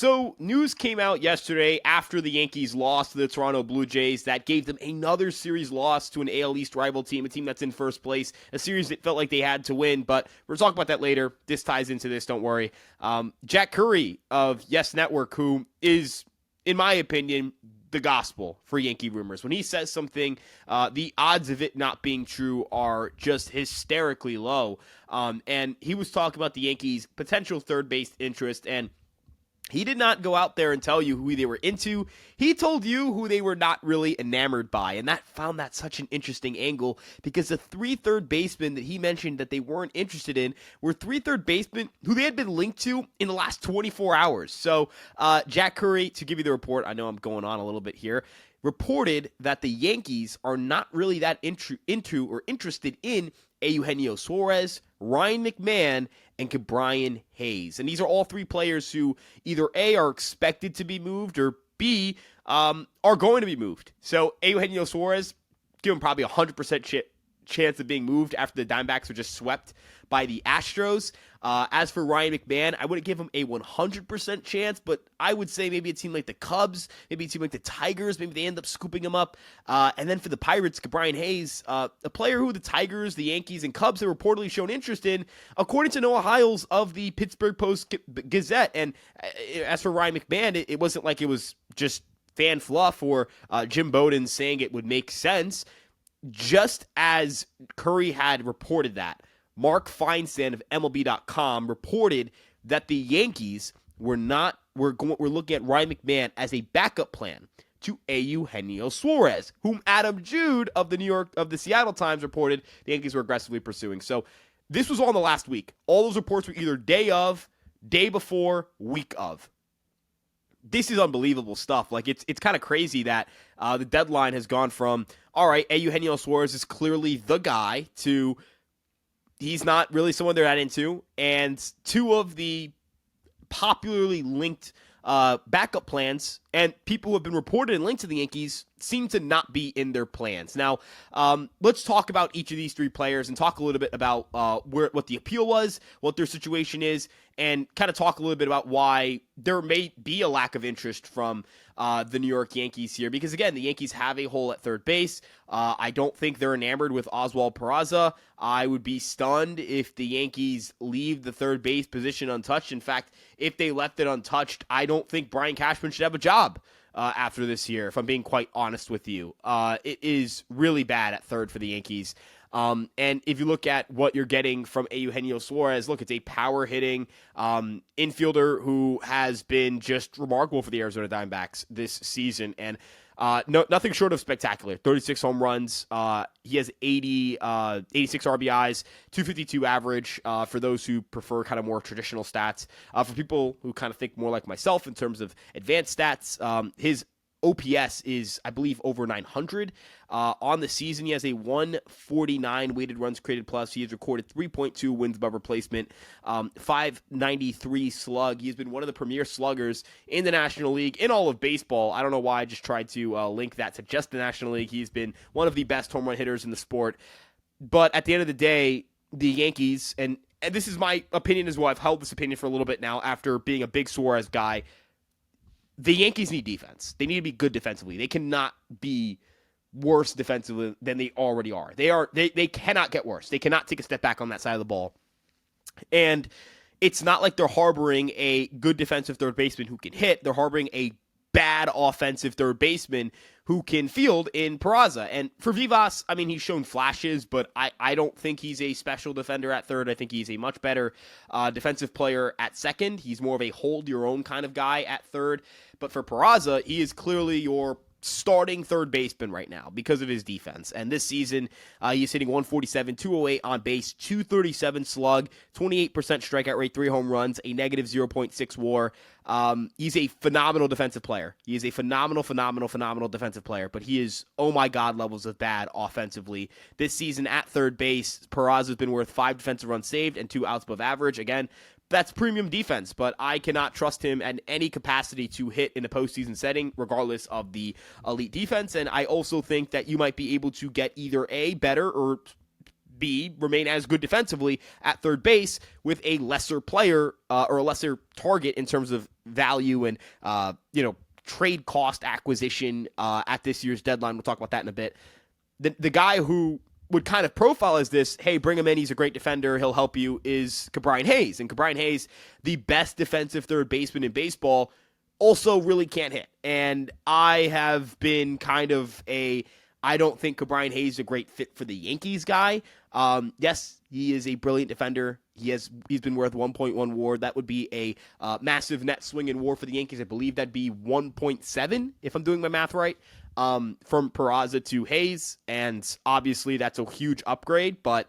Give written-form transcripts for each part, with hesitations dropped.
So, news came out yesterday after the Yankees lost to the Toronto Blue Jays that gave them another series loss to an AL East rival team, a team that's in first place, a series that felt like they had to win, but we're talking about that later. This ties into this, don't worry. Jack Curry of Yes Network, who is, in my opinion, the gospel for Yankee rumors. When he says something, the odds of it not being true are just hysterically low. And he was talking about the Yankees' potential third base interest, and he did not go out there and tell you who they were into. He told you who they were not really enamored by, and that found that such an interesting angle because the three third basemen that he mentioned that they weren't interested in were three third basemen who they had been linked to in the last 24 hours. So Jack Curry, to give you the report, I know I'm going on a little bit here, reported that the Yankees are not really that into or interested in Eugenio Suarez, Ryan McMahon, and Brian Hayes. And these are all three players who either A, are expected to be moved, or B, are going to be moved. So Eugenio Suarez, give him probably 100% chance of being moved after the Diamondbacks were just swept by the Astros. As for Ryan McMahon, I wouldn't give him a 100% chance, but I would say maybe a team like the Cubs, maybe a team like the Tigers, maybe they end up scooping him up. And then for the Pirates, Brian Hayes, a player who the Tigers, the Yankees, and Cubs have reportedly shown interest in, according to Noah Hiles of the Pittsburgh Post-Gazette. And as for Ryan McMahon, it wasn't like it was just fan fluff or Jim Bowden saying it would make sense. Just as Curry had reported that, Mark Feinsand of MLB.com reported that the Yankees were looking at Ryan McMahon as a backup plan to Eugenio Suarez, whom Adam Jude of the Seattle Times reported the Yankees were aggressively pursuing. So this was all in the last week. All those reports were either day of, day before, week of. This is unbelievable stuff. Like, it's kind of crazy that the deadline has gone from, all right, Eugenio Suarez is clearly the guy, to he's not really someone they're that into, and two of the popularly linked backup plans and people who have been reported and linked to the Yankees seem to not be in their plans. Now, let's talk about each of these three players and talk a little bit about what the appeal was, what their situation is, and kind of talk a little bit about why there may be a lack of interest from the New York Yankees here. Because, again, the Yankees have a hole at third base. I don't think they're enamored with Oswald Peraza. I would be stunned if the Yankees leave the third base position untouched. In fact, if they left it untouched, I don't think Brian Cashman should have a job after this year, if I'm being quite honest with you. It is really bad at third for the Yankees. And if you look at what you're getting from Eugenio Suarez, look, it's a power-hitting infielder who has been just remarkable for the Arizona Diamondbacks this season. And nothing short of spectacular. 36 home runs. He has 86 RBIs, 252 average for those who prefer kind of more traditional stats. For people who kind of think more like myself in terms of advanced stats, his OPS is, I believe, over 900. On the season, he has a 149 weighted runs created plus. He has recorded 3.2 wins above replacement, 593 slug. He has been one of the premier sluggers in the National League, in all of baseball. I don't know why I just tried to link that to just the National League. He's been one of the best home run hitters in the sport. But at the end of the day, the Yankees, and this is my opinion as well, I've held this opinion for a little bit now after being a big Suarez guy, the Yankees need defense. They need to be good defensively. They cannot be worse defensively than they already are. They cannot get worse. They cannot take a step back on that side of the ball. And it's not like they're harboring a good defensive third baseman who can hit. They're harboring a bad offensive third baseman who can field in Peraza. And for Vivas, I mean, he's shown flashes, but I don't think he's a special defender at third. I think he's a much better defensive player at second. He's more of a hold-your-own kind of guy at third. But for Peraza, he is clearly your starting third baseman right now because of his defense. And this season, he's hitting 147, 208 on base, 237 slug, 28% strikeout rate, 3 home runs, a negative 0.6 WAR. He's a phenomenal defensive player. He is a phenomenal defensive player, but he is, oh my God, levels of bad offensively. This season at third base, Peraza has been worth 5 defensive runs saved and 2 outs above average. Again, that's premium defense, but I cannot trust him at any capacity to hit in a postseason setting, regardless of the elite defense. And I also think that you might be able to get either A, better, or B, remain as good defensively at third base with a lesser player or a lesser target in terms of value and, trade cost acquisition at this year's deadline. We'll talk about that in a bit. The guy who would kind of profile as this, hey, bring him in, he's a great defender, he'll help you, is Ke'Bryan Hayes. And Ke'Bryan Hayes, the best defensive third baseman in baseball, also really can't hit. And I have been kind of I don't think Ke'Bryan Hayes is a great fit for the Yankees guy. Yes, he is a brilliant defender. He's been worth 1.1 WAR. That would be a massive net swing in WAR for the Yankees. I believe that'd be 1.7 if I'm doing my math right. From Peraza to Hayes, and obviously that's a huge upgrade, but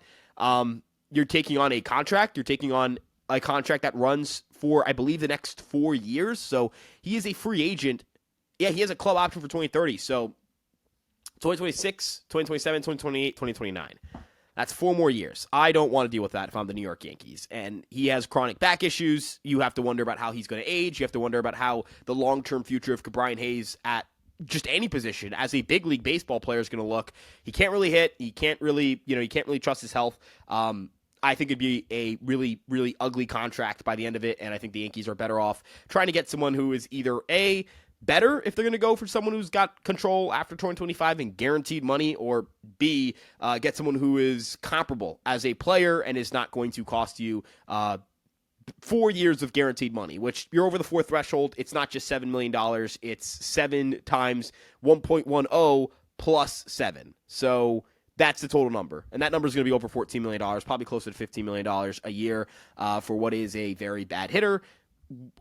you're taking on a contract. You're taking on a contract that runs for, I believe, the next 4 years, so he is a free agent. Yeah, he has a club option for 2030, so 2026, 2027, 2028, 2029. That's 4 more years. I don't want to deal with that if I'm the New York Yankees. And he has chronic back issues. You have to wonder about how he's going to age. You have to wonder about how the long-term future of Ke'Bryan Hayes at just any position as a big league baseball player is going to look. He can't really hit. He can't really trust his health. I think it'd be a really, really ugly contract by the end of it, and I think the Yankees are better off trying to get someone who is either A, better if they're going to go for someone who's got control after 2025 and guaranteed money, or B, get someone who is comparable as a player and is not going to cost you 4 years of guaranteed money, which you're over the 4 threshold. It's not just $7 million. It's 7 times 1.10 plus 7. So that's the total number. And that number is going to be over $14 million, probably closer to $15 million a year for what is a very bad hitter,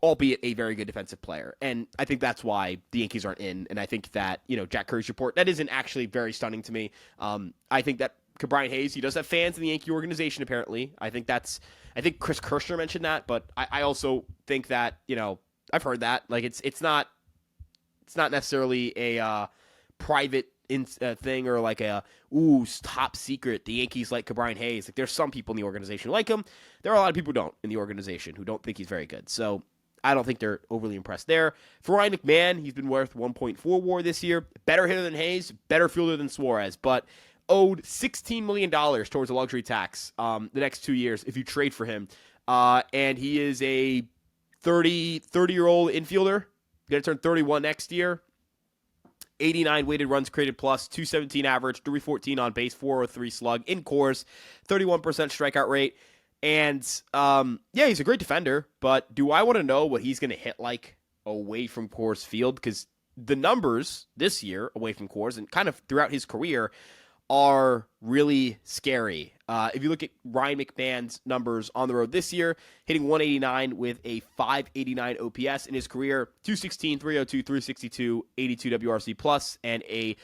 albeit a very good defensive player. And I think that's why the Yankees aren't in. And I think that, Jack Curry's report, that isn't actually very stunning to me. I think that Ke'Bryan Hayes, he does have fans in the Yankee organization, apparently. I think Chris Kirshner mentioned that, but I also think that, I've heard that. Like, it's not necessarily a private thing or like top secret. The Yankees like Ke'Bryan Hayes. Like, there's some people in the organization who like him. There are a lot of people who don't in the organization who don't think he's very good. So I don't think they're overly impressed there. For Ryan McMahon, he's been worth 1.4 WAR this year. Better hitter than Hayes, better fielder than Suarez, but owed $16 million towards a luxury tax the next 2 years if you trade for him. And he is a 30-year-old infielder. Going to turn 31 next year. 89 weighted runs created plus, 217 average, 314 on base, 403 slug in course, 31% strikeout rate. And, he's a great defender, but do I want to know what he's going to hit like away from Coors Field? Because the numbers this year away from Coors and kind of throughout his career are really scary. If you look at Ryan McMahon's numbers on the road this year, hitting 189 with a 589 OPS in his career, 216, 302, 362, 82 WRC plus, and a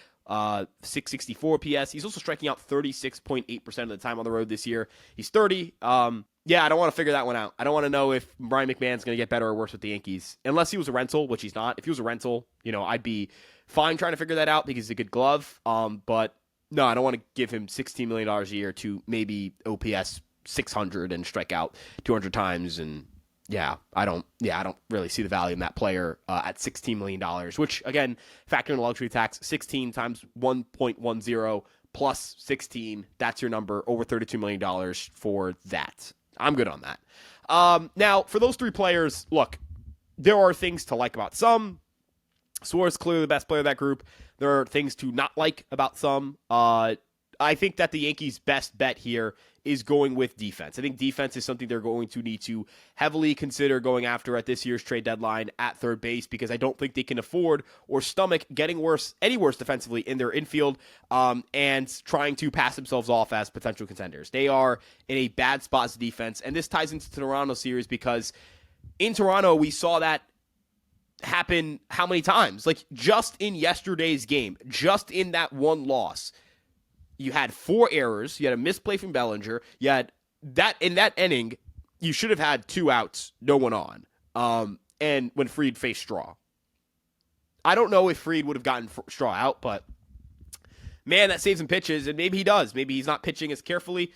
664 PS. He's also striking out 36.8% of the time on the road this year. He's 30. I don't want to figure that one out. I don't want to know if Ryan McMahon's going to get better or worse with the Yankees, unless he was a rental, which he's not. If he was a rental, I'd be fine trying to figure that out because he's a good glove. But no, I don't want to give him $16 million a year to maybe OPS 600 and strike out 200 times. And I don't really see the value in that player at $16 million, which again, factor in the luxury tax, 16 times 1.10 plus 16. That's your number, over $32 million for that. I'm good on that. Now, for those 3 players, look, there are things to like about some. Suarez is clearly the best player of that group. There are things to not like about some. I think that the Yankees' best bet here is going with defense. I think defense is something they're going to need to heavily consider going after at this year's trade deadline at third base, because I don't think they can afford or stomach getting any worse defensively in their infield and trying to pass themselves off as potential contenders. They are in a bad spot as a defense, and this ties into the Toronto series because in Toronto we saw that happen how many times? Like, just in yesterday's game, just in that one loss, you had 4 errors. You had a misplay from Bellinger. You had that in that inning, you should have had 2 outs, no one on. And when Fried faced Straw, I don't know if Fried would have gotten Straw out, but man, that saves him pitches. And maybe he does. Maybe he's not pitching as carefully.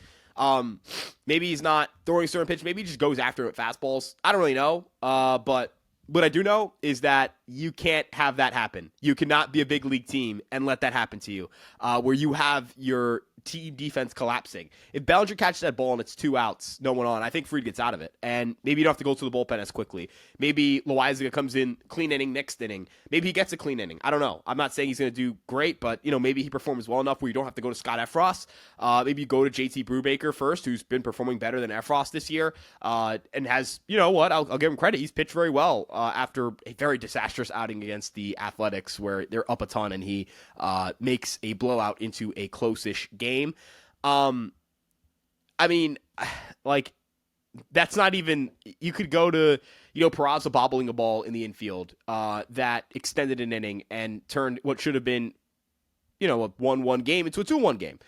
Maybe he's not throwing certain pitch. Maybe he just goes after him at fastballs. I don't really know. But what I do know is that you can't have that happen. You cannot be a big league team and let that happen to you, where you have your team defense collapsing. If Bellinger catches that ball and it's 2 outs, no one on, I think Fried gets out of it. And maybe you don't have to go to the bullpen as quickly. Maybe Loaizaga comes in clean inning next inning. Maybe he gets a clean inning. I don't know. I'm not saying he's going to do great, but maybe he performs well enough where you don't have to go to Scott Efros. Maybe you go to JT Brubaker first, who's been performing better than Efros this year, and has, I'll give him credit. He's pitched very well after a very disastrous outing against the Athletics where they're up a ton and he makes a blowout into a close-ish game. That's not even, you could go to, Peraza bobbling a ball in the infield that extended an inning and turned what should have been, a 1-1 game into a 2-1 game.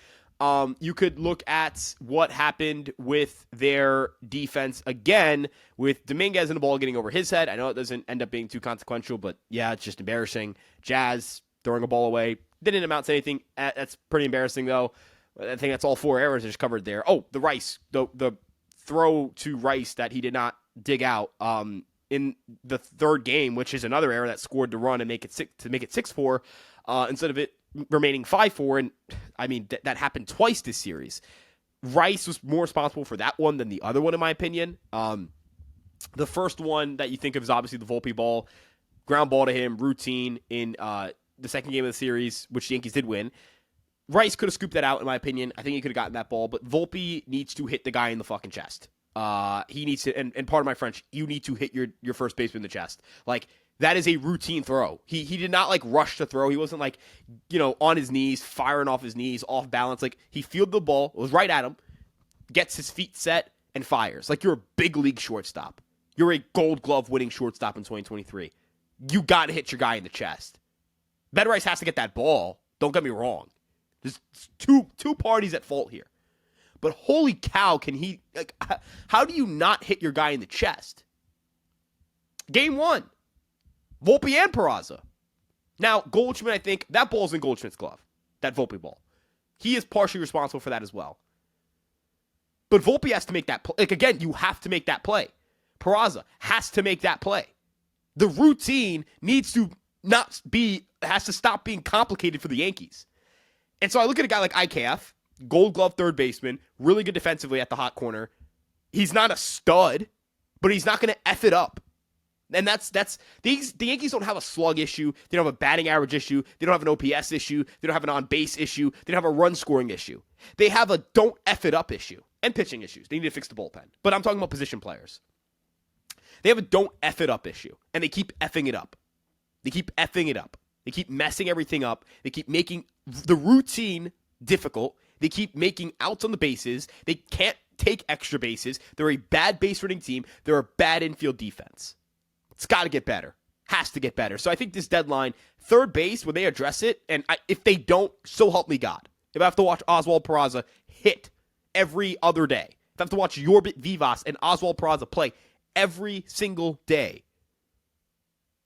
You could look at what happened with their defense again with Dominguez and the ball getting over his head. I know it doesn't end up being too consequential, but yeah, it's just embarrassing. Jazz throwing a ball away didn't amount to anything. That's pretty embarrassing, though. I think that's all 4 errors just covered there. Oh, the Rice, the throw to Rice that he did not dig out in the third game, which is another error that scored the run and make it 6-4 instead of it remaining 5-4. And I mean, that happened twice this series. Rice was more responsible for that one than the other one, in my opinion. The first one that you think of is obviously the Volpe ball, ground ball to him, routine in the second game of the series, which the Yankees did win. Rice could have scooped that out, in my opinion. I think he could have gotten that ball, but Volpe needs to hit the guy in the fucking chest. He needs to, and pardon my French, you need to hit your first baseman in the chest. Like, that is a routine throw. He did not, rush to throw. He wasn't, on his knees, firing off his knees, off balance. He fielded the ball, was right at him, gets his feet set, and fires. You're a big league shortstop. You're a Gold Glove winning shortstop in 2023. You got to hit your guy in the chest. Ben Rice has to get that ball. Don't get me wrong. There's two parties at fault here. But holy cow, can he... how do you not hit your guy in the chest? Game 1. Volpe and Peraza. Now, Goldschmidt, I think, that ball's in Goldschmidt's glove. That Volpe ball. He is partially responsible for that as well. But Volpe has to make that play. Again, you have to make that play. Peraza has to make that play. The routine has to stop being complicated for the Yankees. And so I look at a guy like IKF, Gold Glove third baseman, really good defensively at the hot corner. He's not a stud, but he's not going to F it up. And the Yankees don't have a slug issue. They don't have a batting average issue. They don't have an OPS issue. They don't have an on-base issue. They don't have a run-scoring issue. They have a don't F it up issue and pitching issues. They need to fix the bullpen. But I'm talking about position players. They have a don't F it up issue, and they keep effing it up. They keep effing it up. They keep messing everything up. They keep making the routine difficult. They keep making outs on the bases. They can't take extra bases. They're a bad base running team. They're a bad infield defense. It's got to get better. Has to get better. So I think this deadline, third base, when they address it, and if they don't, so help me God. If I have to watch Oswald Peraza hit every other day, if I have to watch Yorbit Vivas and Oswald Peraza play every single day,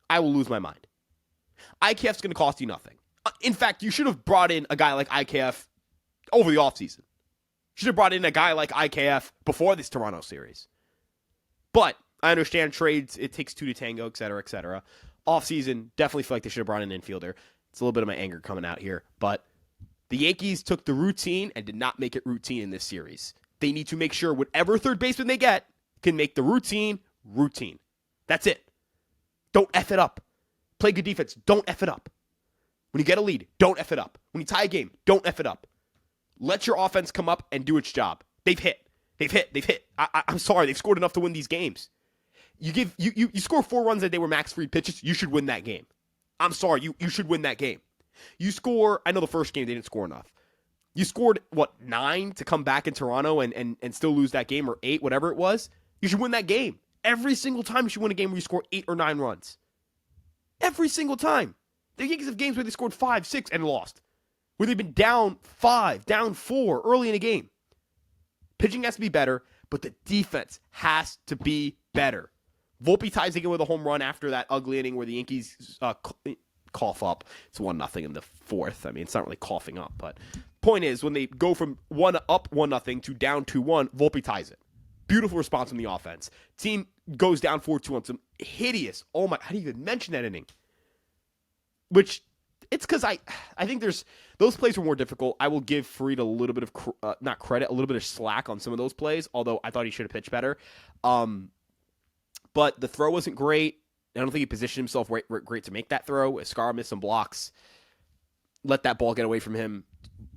I will lose my mind. IKF's going to cost you nothing. In fact, you should have brought in a guy like IKF over the offseason. Should have brought in a guy like IKF before this Toronto series. But I understand trades, it takes 2 to tango, et cetera, et cetera. Offseason, definitely feel like they should have brought in an infielder. It's a little bit of my anger coming out here. But the Yankees took the routine and did not make it routine in this series. They need to make sure whatever third baseman they get can make the routine routine. That's it. Don't F it up. Play good defense. Don't F it up. When you get a lead, don't F it up. When you tie a game, don't F it up. Let your offense come up and do its job. They've hit. I'm sorry. They've scored enough to win these games. You score 4 runs a day where Max Fried pitches, you should win that game. I'm sorry. You should win that game. You score, I know the first game they didn't score enough. You scored, 9 to come back in Toronto and still lose that game, or 8, whatever it was. You should win that game. Every single time you should win a game where you score 8 or 9 runs. Every single time. The Yankees have games where they scored 5, 6, and lost. Where they've been down 5, down 4 early in a game. Pitching has to be better, but the defense has to be better. Volpe ties again with a home run after that ugly inning where the Yankees cough up. It's 1-0 in the fourth. I mean, it's not really coughing up, but point is, when they go from 1-0 to down 2-1, Volpe ties it. Beautiful response from the offense. Team goes down 4-2 on some hideous, how do you even mention that inning? which it's because I think those plays were more difficult. I will give Fried a little bit of not credit, a little bit of slack on some of those plays, although I thought he should have pitched better. But the throw wasn't great. I don't think he positioned himself great to make that throw. Escara missed some blocks, let that ball get away from him,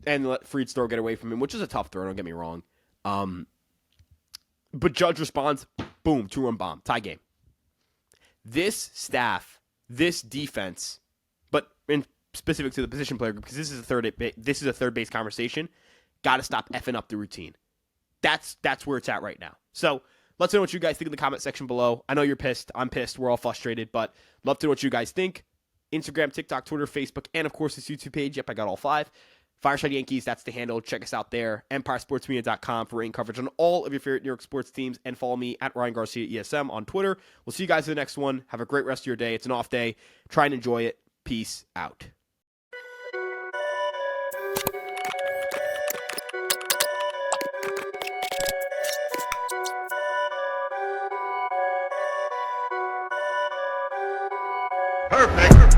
and let Fried's throw get away from him, which is a tough throw, don't get me wrong. But Judge responds, boom, 2-run bomb, tie game. This staff, this defense, but in specific to the position player group, because this is a third base conversation, got to stop effing up the routine. That's where it's at right now. So let's know what you guys think in the comment section below. I know you're pissed. I'm pissed. We're all frustrated, but love to know what you guys think. Instagram, TikTok, Twitter, Facebook, and of course this YouTube page. Yep, I got all 5. Fireside Yankees, that's the handle. Check us out there. EmpireSportsMedia.com for rating coverage on all of your favorite New York sports teams. And follow me at Ryan Garcia ESM on Twitter. We'll see you guys in the next one. Have a great rest of your day. It's an off day. Try and enjoy it. Peace out. Perfect.